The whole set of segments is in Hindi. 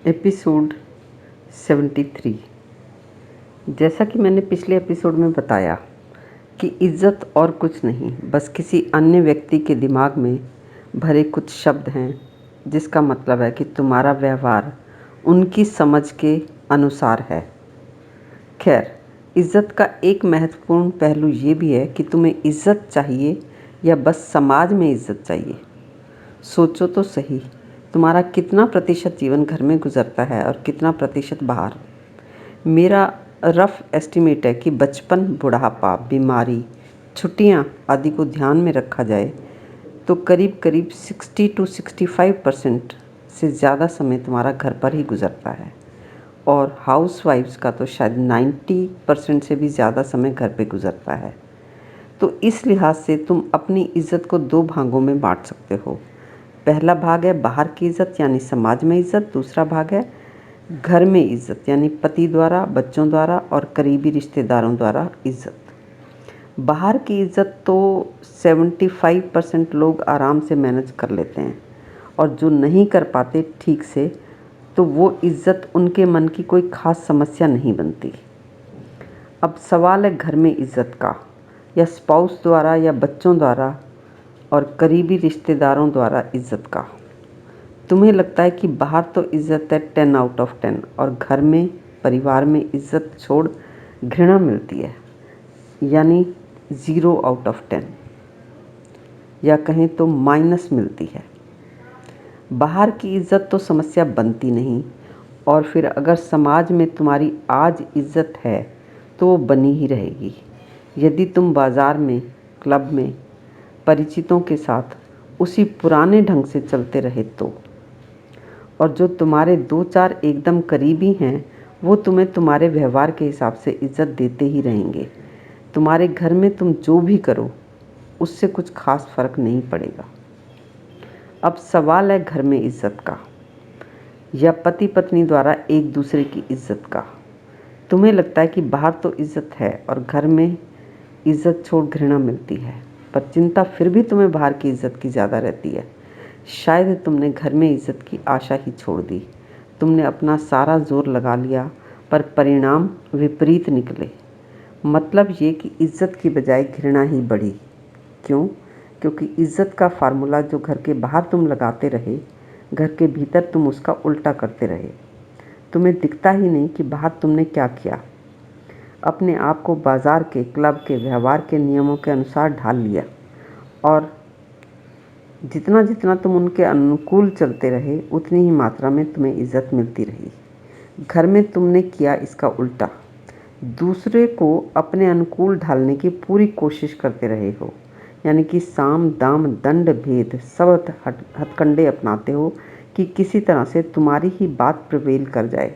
एपिसोड 73। जैसा कि मैंने पिछले एपिसोड में बताया कि इज़्ज़त और कुछ नहीं, बस किसी अन्य व्यक्ति के दिमाग में भरे कुछ शब्द हैं, जिसका मतलब है कि तुम्हारा व्यवहार उनकी समझ के अनुसार है। खैर, इज़्ज़त का एक महत्वपूर्ण पहलू ये भी है कि तुम्हें इज़्ज़त चाहिए या बस समाज में इज़्ज़त चाहिए। सोचो तो सही, तुम्हारा कितना प्रतिशत जीवन घर में गुजरता है और कितना प्रतिशत बाहर। मेरा रफ एस्टिमेट है कि बचपन, बुढ़ापा, बीमारी, छुट्टियां आदि को ध्यान में रखा जाए तो करीब करीब 60 to 65% से ज़्यादा समय तुम्हारा घर पर ही गुजरता है, और हाउसवाइफ्स का तो शायद 90% से भी ज़्यादा समय घर पे गुजरता है। तो इस लिहाज से तुम अपनी इज़्ज़त को दो भागों में बांट सकते हो। पहला भाग है बाहर की इज़्ज़त यानी समाज में इज़्ज़त, दूसरा भाग है घर में इज़्ज़त यानी पति द्वारा, बच्चों द्वारा और करीबी रिश्तेदारों द्वारा इज़्ज़त। बाहर की इज़्ज़त तो 75% लोग आराम से मैनेज कर लेते हैं, और जो नहीं कर पाते ठीक से, तो वो इज़्ज़त उनके मन की कोई ख़ास समस्या नहीं बनती। अब सवाल है घर में इज़्ज़त का, या स्पाउस द्वारा या बच्चों द्वारा और करीबी रिश्तेदारों द्वारा इज़्ज़त का। तुम्हें लगता है कि बाहर तो इज़्ज़त है 10 आउट ऑफ 10, और घर में, परिवार में इज़्ज़त छोड़ घृणा मिलती है, यानी 0 आउट ऑफ 10, या कहें तो माइनस मिलती है। बाहर की इज़्ज़त तो समस्या बनती नहीं, और फिर अगर समाज में तुम्हारी आज इज़्ज़त है तो वो बनी ही रहेगी यदि तुम बाज़ार में, क्लब में, परिचितों के साथ उसी पुराने ढंग से चलते रहे तो। और जो तुम्हारे 2-4 एकदम करीबी हैं, वो तुम्हें तुम्हारे व्यवहार के हिसाब से इज़्ज़त देते ही रहेंगे। तुम्हारे घर में तुम जो भी करो, उससे कुछ खास फ़र्क नहीं पड़ेगा। अब सवाल है घर में इज़्ज़त का, या पति पत्नी द्वारा एक दूसरे की इज़्ज़त का। तुम्हें लगता है कि बाहर तो इज़्ज़त है और घर में इज़्ज़त छोड़ घृणा मिलती है, पर चिंता फिर भी तुम्हें बाहर की इज़्ज़त की ज़्यादा रहती है। शायद तुमने घर में इज़्ज़त की आशा ही छोड़ दी। तुमने अपना सारा जोर लगा लिया, पर परिणाम विपरीत निकले। मतलब ये कि इज़्ज़त की बजाय घृणा ही बढ़ी। क्यों? क्योंकि इज़्ज़त का फार्मूला जो घर के बाहर तुम लगाते रहे, घर के भीतर तुम उसका उल्टा करते रहे। तुम्हें दिखता ही नहीं कि बाहर तुमने क्या किया। अपने आप को बाज़ार के, क्लब के, व्यवहार के नियमों के अनुसार ढाल लिया, और जितना जितना तुम उनके अनुकूल चलते रहे, उतनी ही मात्रा में तुम्हें इज़्ज़त मिलती रही। घर में तुमने किया इसका उल्टा, दूसरे को अपने अनुकूल ढालने की पूरी कोशिश करते रहे हो, यानी कि साम दाम दंड भेद सब हथकंडे अपनाते हो कि किसी तरह से तुम्हारी ही बात प्रिवेल कर जाए।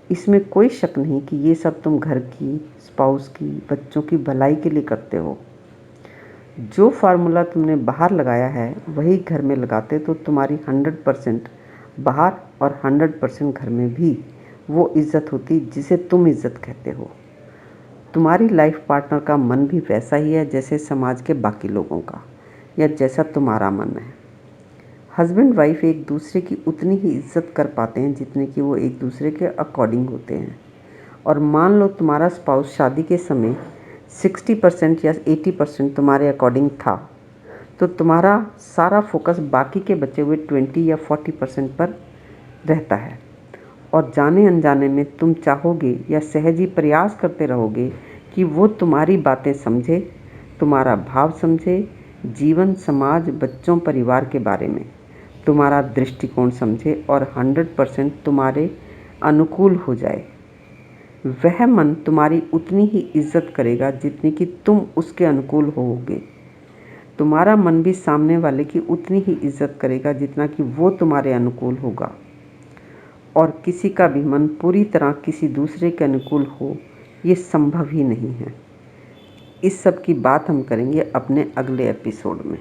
इसमें कोई शक नहीं कि ये सब तुम घर की, स्पाउस की, बच्चों की भलाई के लिए करते हो। जो फार्मूला तुमने बाहर लगाया है वही घर में लगाते तो तुम्हारी 100% बाहर और 100% घर में भी वो इज़्ज़त होती जिसे तुम इज़्ज़त कहते हो। तुम्हारी लाइफ पार्टनर का मन भी वैसा ही है जैसे समाज के बाकी लोगों का, या जैसा तुम्हारा मन है। हस्बैंड वाइफ एक दूसरे की उतनी ही इज़्ज़त कर पाते हैं जितने कि वो एक दूसरे के अकॉर्डिंग होते हैं। और मान लो तुम्हारा स्पाउस शादी के समय 60% या 80% तुम्हारे अकॉर्डिंग था, तो तुम्हारा सारा फोकस बाकी के बचे हुए 20 या 40% पर रहता है, और जाने अनजाने में तुम चाहोगे या सहज ही प्रयास करते रहोगे कि वो तुम्हारी बातें समझे, तुम्हारा भाव समझे, जीवन, समाज, बच्चों, परिवार के बारे में तुम्हारा दृष्टिकोण समझे और 100% तुम्हारे अनुकूल हो जाए। वह मन तुम्हारी उतनी ही इज़्ज़त करेगा जितनी कि तुम उसके अनुकूल होगे। तुम्हारा मन भी सामने वाले की उतनी ही इज़्ज़त करेगा जितना कि वो तुम्हारे अनुकूल होगा। और किसी का भी मन पूरी तरह किसी दूसरे के अनुकूल हो, ये संभव ही नहीं है। इस सब की बात हम करेंगे अपने अगले एपिसोड में।